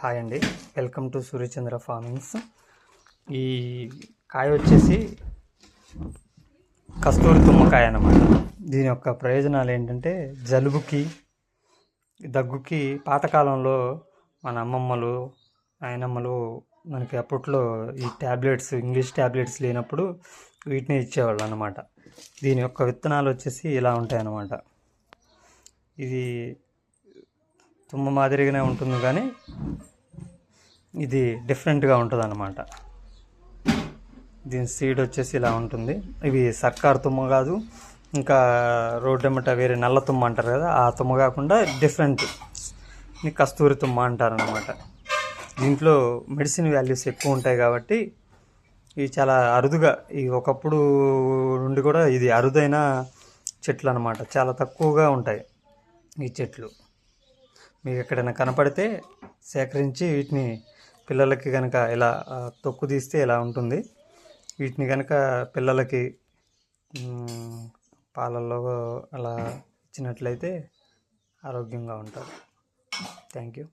Hi అండి, welcome to Suryachandra farmings. ఈ కాయ వచ్చేసి కస్తూరి తుమ్మకాయ అన్నమాట. దీని యొక్క ప్రయోజనాలు ఏంటంటే జలుబుకి, దగ్గుకి పాతకాలంలో మన అమ్మమ్మలు, నాయనమ్మలు మనకి అప్పట్లో ఈ ట్యాబ్లెట్స్, ఇంగ్లీష్ ట్యాబ్లెట్స్ లేనప్పుడు వీటిని ఇచ్చేవాళ్ళు అన్నమాట. దీని యొక్క విత్తనాలు వచ్చేసి ఇలా ఉంటాయి అన్నమాట. ఇది తుమ్మ మాదిరిగానే ఉంటుంది, కానీ ఇది డిఫరెంట్గా ఉంటుంది అన్నమాట. దీని సీడ్ వచ్చేసి ఇలా ఉంటుంది. ఇవి సర్కార్ తుమ్మ కాదు, ఇంకా రోడ్డెమ్మట వేరే నల్ల తుమ్మ అంటారు కదా, ఆ తుమ్మ కాకుండా డిఫరెంట్ కస్తూరి తుమ్మ అంటారనమాట. దీంట్లో మెడిసిన్ వాల్యూస్ ఎక్కువ ఉంటాయి కాబట్టి ఇవి చాలా అరుదుగా, ఈ ఒకప్పుడు నుండి కూడా ఇది అరుదైన చెట్లు అనమాట. చాలా తక్కువగా ఉంటాయి ఈ చెట్లు. మీకు ఎక్కడైనా కనపడితే సేకరించి వీటిని పిల్లలకి కనుక ఇలా తొక్కు తీస్తే ఇలా ఉంటుంది. వీటిని కనుక పిల్లలకి పాలల్లో అలా ఇచ్చినట్లయితే ఆరోగ్యంగా ఉంటారు. Thank you.